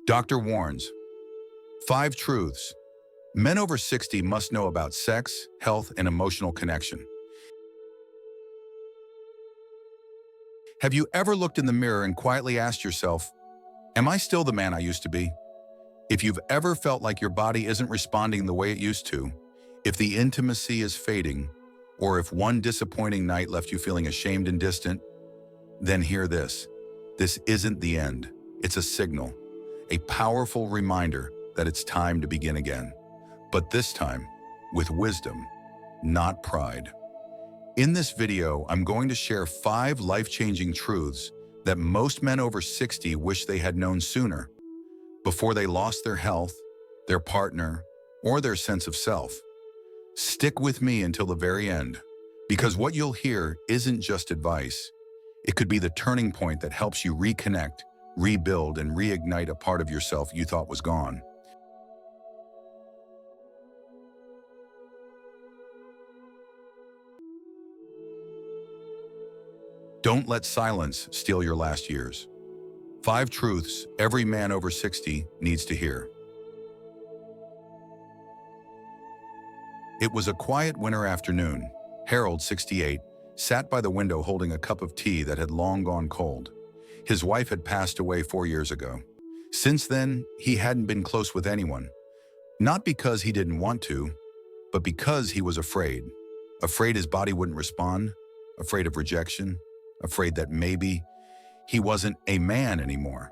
Doctor warns, 5 truths men over 60 must know about sex, health, and emotional connection. Have you ever looked in the mirror and quietly asked yourself, am I still the man I used to be? If you've ever felt like your body isn't responding the way it used to, if the intimacy is fading, or if one disappointing night left you feeling ashamed and distant, then hear this. This isn't the end. It's a signal, a powerful reminder that it's time to begin again. But this time, with wisdom, not pride. In this video, I'm going to share 5 life-changing truths that most men over 60 wish they had known sooner, before they lost their health, their partner, or their sense of self. Stick with me until the very end, because what you'll hear isn't just advice. It could be the turning point that helps you reconnect, rebuild, and reignite a part of yourself you thought was gone. Don't let silence steal your last years. 5 truths every man over 60 needs to hear. It was a quiet winter afternoon. Harold, 68, sat by the window holding a cup of tea that had long gone cold. His wife had passed away 4 years ago. Since then, he hadn't been close with anyone. Not because he didn't want to, but because he was afraid. Afraid his body wouldn't respond, afraid of rejection, afraid that maybe he wasn't a man anymore.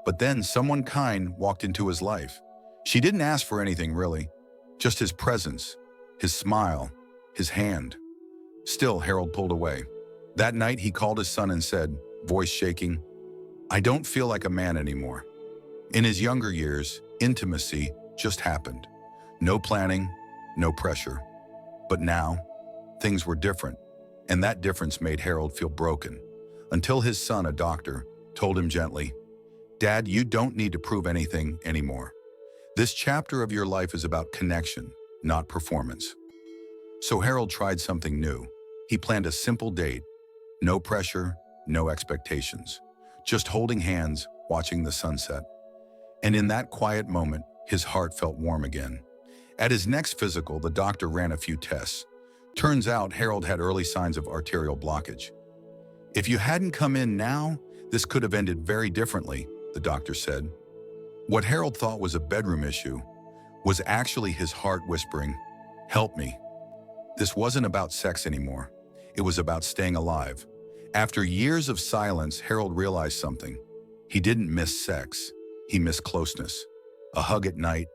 But then someone kind walked into his life. She didn't ask for anything really, just his presence, his smile, his hand. Still, Harold pulled away. That night he called his son and said, voice shaking, I don't feel like a man anymore. In his younger years, intimacy just happened. No planning, no pressure. But now, things were different. And that difference made Harold feel broken, until his son, a doctor, told him gently, Dad, you don't need to prove anything anymore. This chapter of your life is about connection, not performance. So Harold tried something new. He planned a simple date, no pressure, no expectations, just holding hands, watching the sunset. And in that quiet moment, his heart felt warm again. At his next physical, the doctor ran a few tests. Turns out Harold had early signs of arterial blockage. If you hadn't come in now, this could have ended very differently, the doctor said. What Harold thought was a bedroom issue was actually his heart whispering, help me. This wasn't about sex anymore. It was about staying alive. After years of silence, Harold realized something. He didn't miss sex. He missed closeness. A hug at night,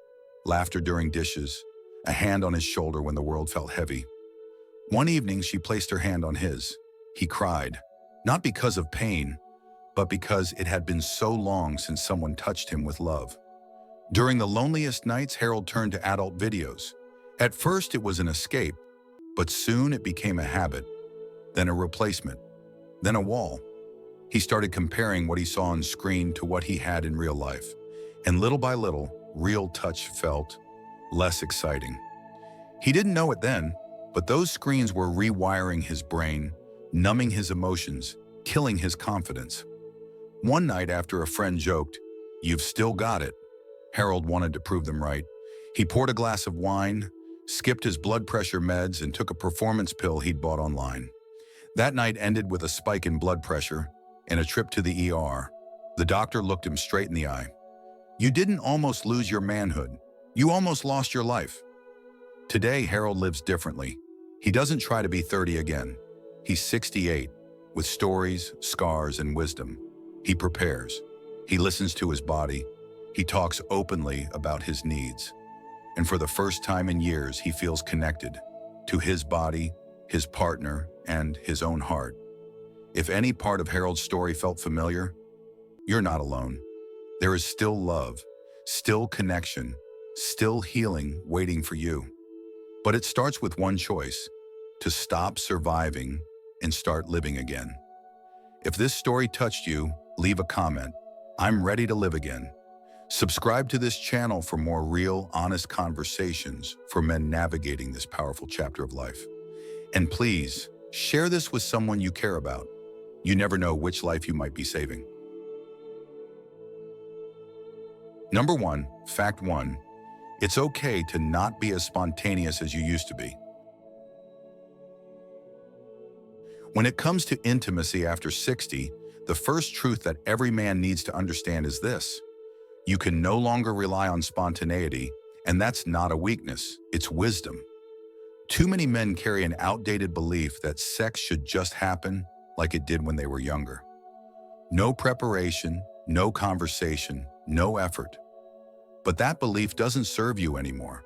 laughter during dishes, a hand on his shoulder when the world felt heavy. One evening, she placed her hand on his. He cried, not because of pain, but because it had been so long since someone touched him with love. During the loneliest nights, Harold turned to adult videos. At first, it was an escape, but soon it became a habit, then a replacement, then a wall. He started comparing what he saw on screen to what he had in real life, and little by little, real touch felt less exciting. He didn't know it then, but those screens were rewiring his brain, numbing his emotions, killing his confidence. One night after a friend joked, "You've still got it," Harold wanted to prove them right. He poured a glass of wine, skipped his blood pressure meds, and took a performance pill he'd bought online. That night ended with a spike in blood pressure and a trip to the ER. The doctor looked him straight in the eye. "You didn't almost lose your manhood. You almost lost your life." Today, Harold lives differently. He doesn't try to be 30 again. He's 68, with stories, scars, and wisdom. He prepares. He listens to his body. He talks openly about his needs. And for the first time in years, he feels connected to his body, his partner, and his own heart. If any part of Harold's story felt familiar, you're not alone. There is still love, still connection, still healing waiting for you. But it starts with one choice: to stop surviving and start living again. If this story touched you, leave a comment. I'm ready to live again. Subscribe to this channel for more real, honest conversations for men navigating this powerful chapter of life. And please, share this with someone you care about. You never know which life you might be saving. Number one, fact one, it's okay to not be as spontaneous as you used to be. When it comes to intimacy after 60, the first truth that every man needs to understand is this: you can no longer rely on spontaneity, and that's not a weakness, it's wisdom. Too many men carry an outdated belief that sex should just happen like it did when they were younger. No preparation, no conversation, no effort. But that belief doesn't serve you anymore.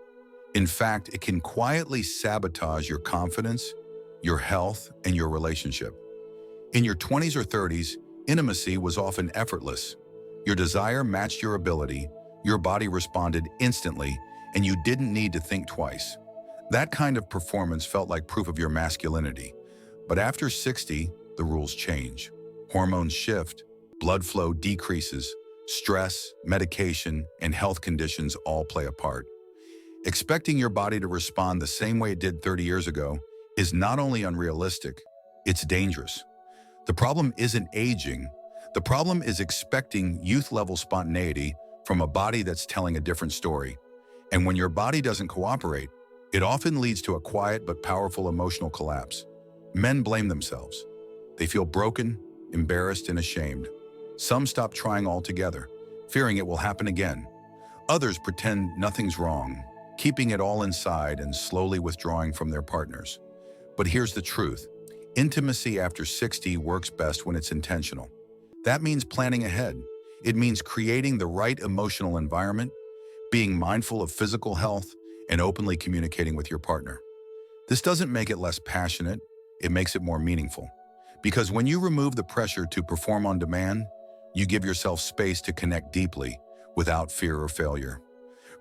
In fact, it can quietly sabotage your confidence, your health, and your relationship. In your 20s or 30s, intimacy was often effortless. Your desire matched your ability, your body responded instantly, and you didn't need to think twice. That kind of performance felt like proof of your masculinity. But after 60, the rules change. Hormones shift, blood flow decreases, stress, medication, and health conditions all play a part. Expecting your body to respond the same way it did 30 years ago is not only unrealistic, it's dangerous. The problem isn't aging. The problem is expecting youth-level spontaneity from a body that's telling a different story. And when your body doesn't cooperate, it often leads to a quiet but powerful emotional collapse. Men blame themselves. They feel broken, embarrassed, and ashamed. Some stop trying altogether, fearing it will happen again. Others pretend nothing's wrong, keeping it all inside and slowly withdrawing from their partners. But here's the truth. Intimacy after 60 works best when it's intentional. That means planning ahead. It means creating the right emotional environment, being mindful of physical health, and openly communicating with your partner. This doesn't make it less passionate, it makes it more meaningful. Because when you remove the pressure to perform on demand, you give yourself space to connect deeply without fear or failure.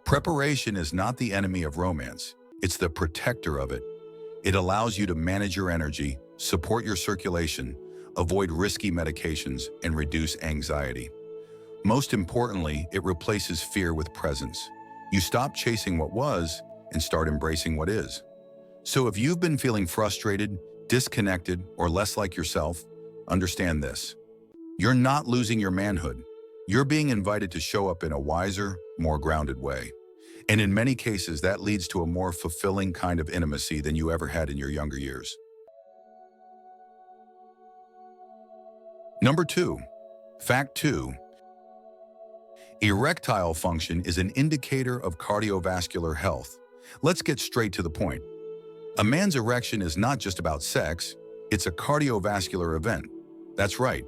Preparation is not the enemy of romance, it's the protector of it. It allows you to manage your energy, support your circulation, avoid risky medications, and reduce anxiety. Most importantly, it replaces fear with presence. You stop chasing what was and start embracing what is. So if you've been feeling frustrated, disconnected, or less like yourself, understand this. You're not losing your manhood. You're being invited to show up in a wiser, more grounded way. And in many cases, that leads to a more fulfilling kind of intimacy than you ever had in your younger years. Number two, fact two, erectile function is an indicator of cardiovascular health. Let's get straight to the point. A man's erection is not just about sex, it's a cardiovascular event. That's right.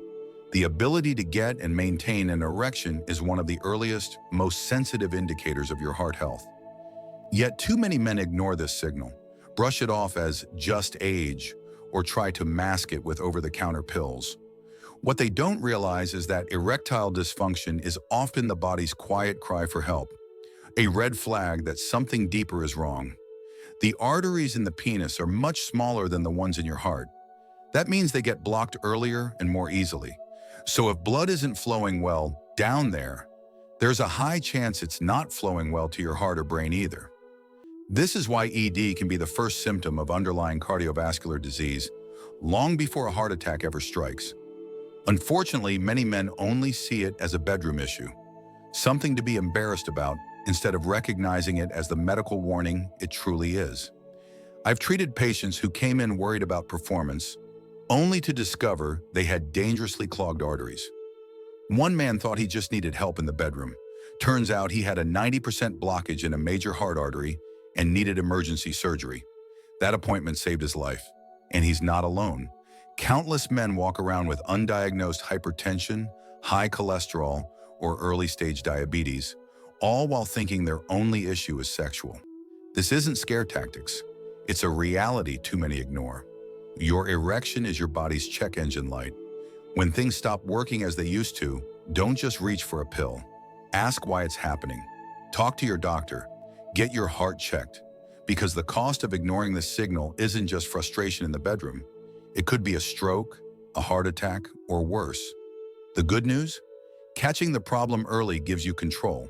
The ability to get and maintain an erection is one of the earliest, most sensitive indicators of your heart health. Yet too many men ignore this signal, brush it off as just age, or try to mask it with over-the-counter pills. What they don't realize is that erectile dysfunction is often the body's quiet cry for help, a red flag that something deeper is wrong. The arteries in the penis are much smaller than the ones in your heart. That means they get blocked earlier and more easily. So if blood isn't flowing well down there, there's a high chance it's not flowing well to your heart or brain either. This is why ED can be the first symptom of underlying cardiovascular disease, long before a heart attack ever strikes. Unfortunately, many men only see it as a bedroom issue, something to be embarrassed about, instead of recognizing it as the medical warning it truly is. I've treated patients who came in worried about performance, only to discover they had dangerously clogged arteries. One man thought he just needed help in the bedroom. Turns out he had a 90% blockage in a major heart artery and needed emergency surgery. That appointment saved his life. And he's not alone. Countless men walk around with undiagnosed hypertension, high cholesterol, or early-stage diabetes, all while thinking their only issue is sexual. This isn't scare tactics. It's a reality too many ignore. Your erection is your body's check engine light. When things stop working as they used to, don't just reach for a pill. Ask why it's happening. Talk to your doctor. Get your heart checked. Because the cost of ignoring this signal isn't just frustration in the bedroom. It could be a stroke, a heart attack, or worse. The good news? Catching the problem early gives you control.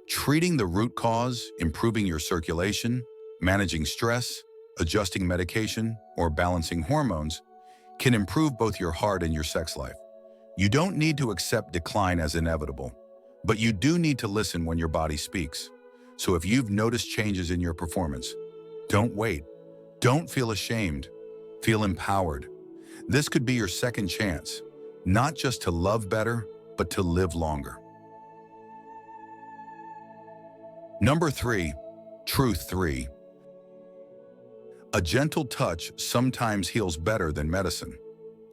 Treating the root cause, improving your circulation, managing stress, adjusting medication, or balancing hormones can improve both your heart and your sex life. You don't need to accept decline as inevitable, But you do need to listen when your body speaks. So if you've noticed changes in your performance, don't wait. Don't feel ashamed. Feel empowered. This could be your second chance, not just to love better, but to live longer. Number 3, Truth 3. A gentle touch sometimes heals better than medicine.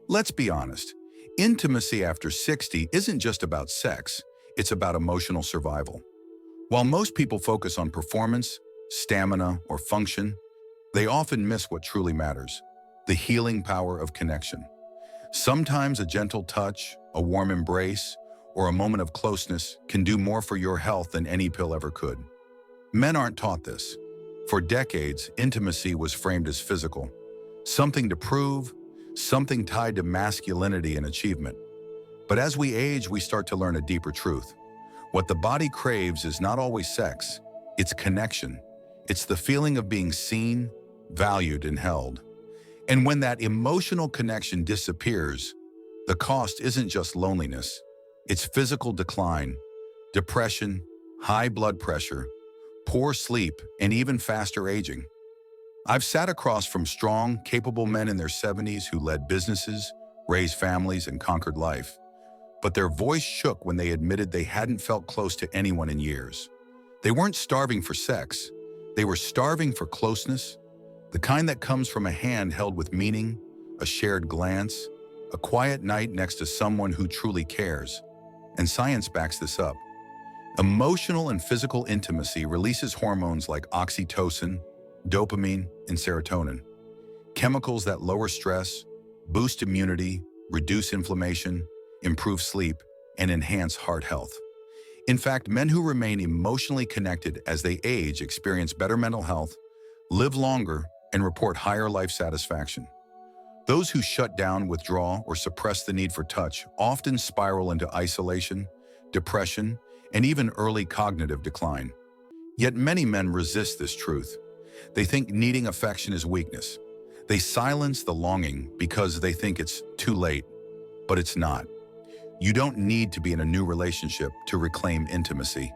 Let's be honest, intimacy after 60 isn't just about sex, it's about emotional survival. While most people focus on performance, stamina, or function, they often miss what truly matters: the healing power of connection. Sometimes a gentle touch, a warm embrace, or a moment of closeness can do more for your health than any pill ever could. Men aren't taught this. For decades, intimacy was framed as physical, something to prove, something tied to masculinity and achievement. But as we age, we start to learn a deeper truth. What the body craves is not always sex, it's connection. It's the feeling of being seen, valued, and held. And when that emotional connection disappears, the cost isn't just loneliness, it's physical decline, depression, high blood pressure, poor sleep, and even faster aging. I've sat across from strong, capable men in their 70s who led businesses, raised families, and conquered life. But their voice shook when they admitted they hadn't felt close to anyone in years. They weren't starving for sex. They were starving for closeness, the kind that comes from a hand held with meaning, a shared glance, a quiet night next to someone who truly cares. And science backs this up. Emotional and physical intimacy releases hormones like oxytocin, dopamine, and serotonin, chemicals that lower stress, boost immunity, reduce inflammation, improve sleep, and enhance heart health. In fact, men who remain emotionally connected as they age experience better mental health, live longer, and report higher life satisfaction. Those who shut down, withdraw, or suppress the need for touch often spiral into isolation, depression, and even early cognitive decline. Yet many men resist this truth. They think needing affection is weakness. They silence the longing because they think it's too late, but it's not. You don't need to be in a new relationship to reclaim intimacy.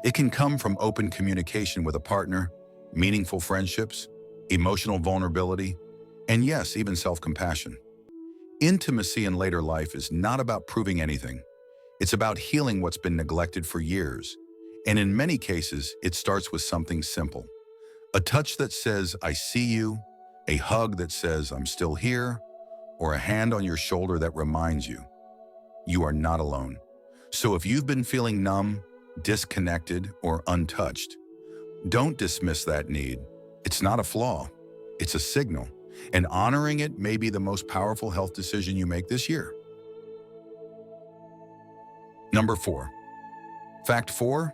It can come from open communication with a partner, meaningful friendships, emotional vulnerability, and yes, even self-compassion. Intimacy in later life is not about proving anything. It's about healing what's been neglected for years. And in many cases, it starts with something simple. A touch that says, "I see you," a hug that says, "I'm still here," or a hand on your shoulder that reminds you, you are not alone. So if you've been feeling numb, disconnected, or untouched, don't dismiss that need. It's not a flaw, it's a signal. And honoring it may be the most powerful health decision you make this year. Number 4. Fact 4.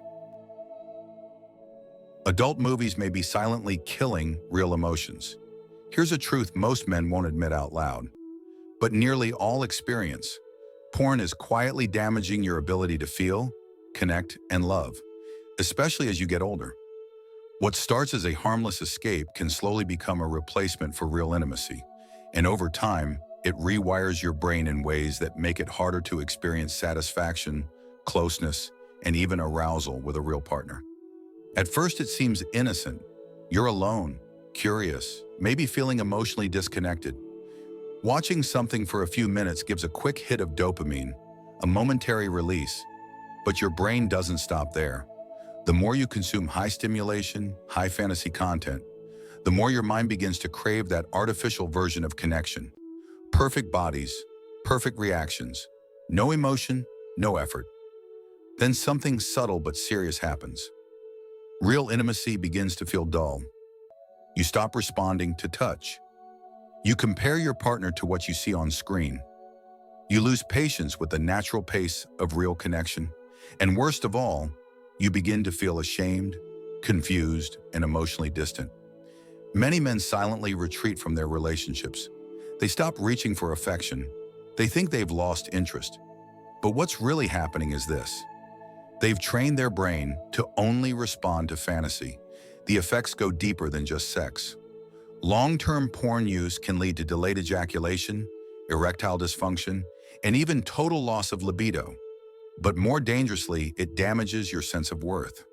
Adult movies may be silently killing real emotions. Here's a truth most men won't admit out loud. But nearly all experience, porn is quietly damaging your ability to feel, connect, and love, especially as you get older. What starts as a harmless escape can slowly become a replacement for real intimacy. And over time, it rewires your brain in ways that make it harder to experience satisfaction, closeness, and even arousal with a real partner. At first, it seems innocent. You're alone, curious, maybe feeling emotionally disconnected. Watching something for a few minutes gives a quick hit of dopamine, a momentary release, but your brain doesn't stop there. The more you consume high stimulation, high fantasy content, the more your mind begins to crave that artificial version of connection. Perfect bodies, perfect reactions, no emotion, no effort. Then something subtle but serious happens. Real intimacy begins to feel dull. You stop responding to touch. You compare your partner to what you see on screen. You lose patience with the natural pace of real connection. And worst of all, you begin to feel ashamed, confused, and emotionally distant. Many men silently retreat from their relationships. They stop reaching for affection. They think they've lost interest. But what's really happening is this. They've trained their brain to only respond to fantasy. The effects go deeper than just sex. Long-term porn use can lead to delayed ejaculation, erectile dysfunction, and even total loss of libido. But more dangerously, it damages your sense of worth.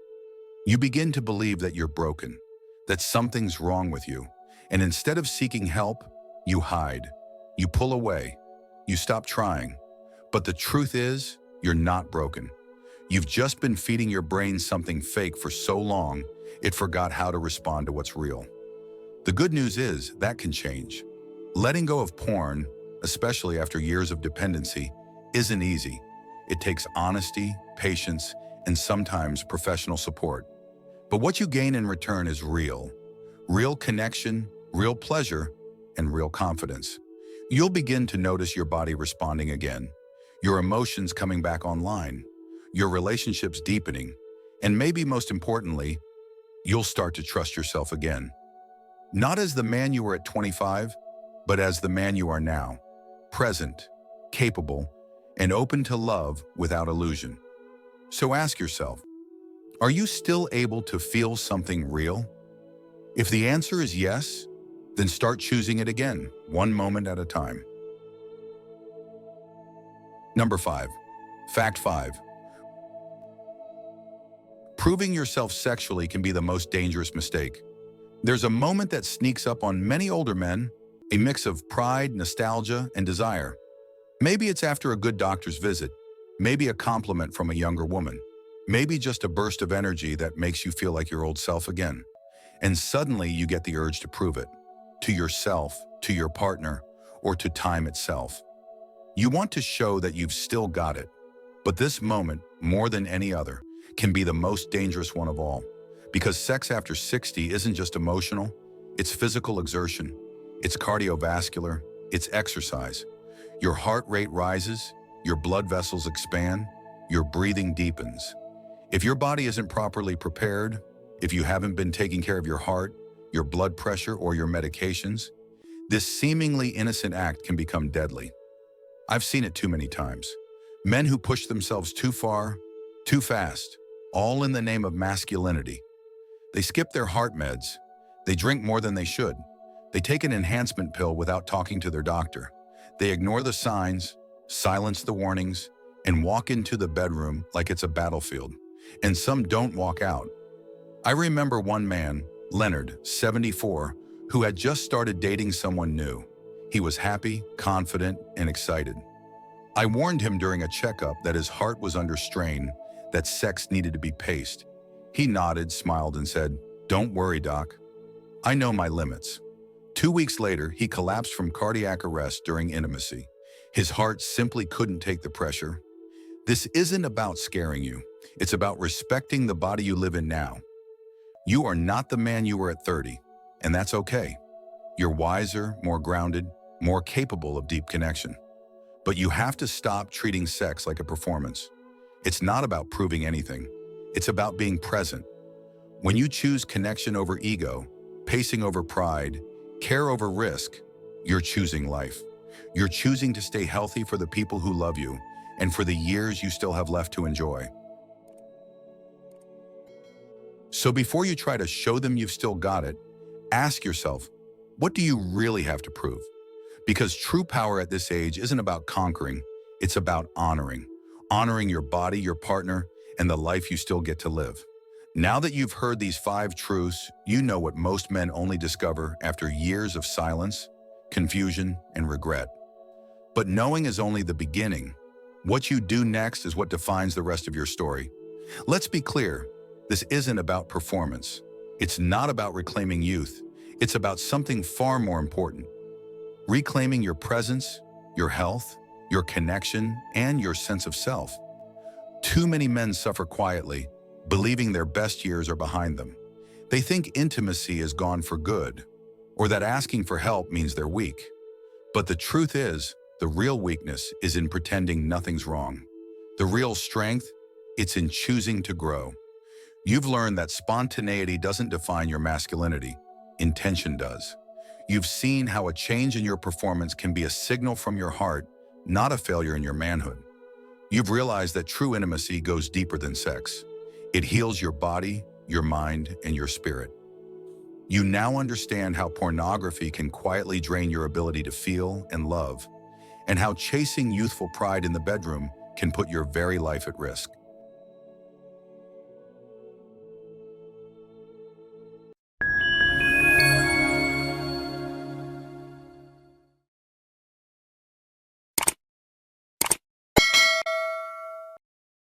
You begin to believe that you're broken, that something's wrong with you, and instead of seeking help, you hide. You pull away. You stop trying. But the truth is, you're not broken. You've just been feeding your brain something fake for so long, it forgot how to respond to what's real. The good news is that can change. Letting go of porn, especially after years of dependency, isn't easy. It takes honesty, patience, and sometimes professional support. But what you gain in return is real. Real connection, real pleasure, and real confidence. You'll begin to notice your body responding again, your emotions coming back online, your relationships deepening, and maybe most importantly, you'll start to trust yourself again. Not as the man you were at 25, but as the man you are now, present, capable, and open to love without illusion. So ask yourself, are you still able to feel something real? If the answer is yes, then start choosing it again, one moment at a time. Number 5. Fact 5. Proving yourself sexually can be the most dangerous mistake. There's a moment that sneaks up on many older men, a mix of pride, nostalgia, and desire. Maybe it's after a good doctor's visit, maybe a compliment from a younger woman, maybe just a burst of energy that makes you feel like your old self again. And suddenly you get the urge to prove it, to yourself, to your partner, or to time itself. You want to show that you've still got it. But this moment, more than any other, can be the most dangerous one of all. Because sex after 60 isn't just emotional, it's physical exertion, it's cardiovascular, it's exercise. Your heart rate rises, your blood vessels expand, your breathing deepens. If your body isn't properly prepared, if you haven't been taking care of your heart, your blood pressure, or your medications, this seemingly innocent act can become deadly. I've seen it too many times. Men who push themselves too far, too fast, all in the name of masculinity. They skip their heart meds. They drink more than they should. They take an enhancement pill without talking to their doctor. They ignore the signs, silence the warnings, and walk into the bedroom like it's a battlefield. And some don't walk out. I remember one man, Leonard, 74, who had just started dating someone new. He was happy, confident, and excited. I warned him during a checkup that his heart was under strain, that sex needed to be paced. He nodded, smiled, and said, "Don't worry, doc. I know my limits." 2 weeks later, he collapsed from cardiac arrest during intimacy. His heart simply couldn't take the pressure. This isn't about scaring you. It's about respecting the body you live in now. You are not the man you were at 30, and that's okay. You're wiser, more grounded, more capable of deep connection. But you have to stop treating sex like a performance. It's not about proving anything. It's about being present. When you choose connection over ego, pacing over pride, care over risk, you're choosing life. You're choosing to stay healthy for the people who love you and for the years you still have left to enjoy. So before you try to show them you've still got it, ask yourself, what do you really have to prove? Because true power at this age isn't about conquering, it's about honoring. Honoring your body, your partner, and the life you still get to live. Now that you've heard these 5 truths, you know what most men only discover after years of silence, confusion, and regret. But knowing is only the beginning. What you do next is what defines the rest of your story. Let's be clear, this isn't about performance. It's not about reclaiming youth. It's about something far more important. Reclaiming your presence, your health, your connection, and your sense of self. Too many men suffer quietly, believing their best years are behind them. They think intimacy is gone for good, or that asking for help means they're weak. But the truth is, the real weakness is in pretending nothing's wrong. The real strength, it's in choosing to grow. You've learned that spontaneity doesn't define your masculinity, intention does. You've seen how a change in your performance can be a signal from your heart, not a failure in your manhood. You've realized that true intimacy goes deeper than sex. It heals your body, your mind, and your spirit. You now understand how pornography can quietly drain your ability to feel and love, and how chasing youthful pride in the bedroom can put your very life at risk.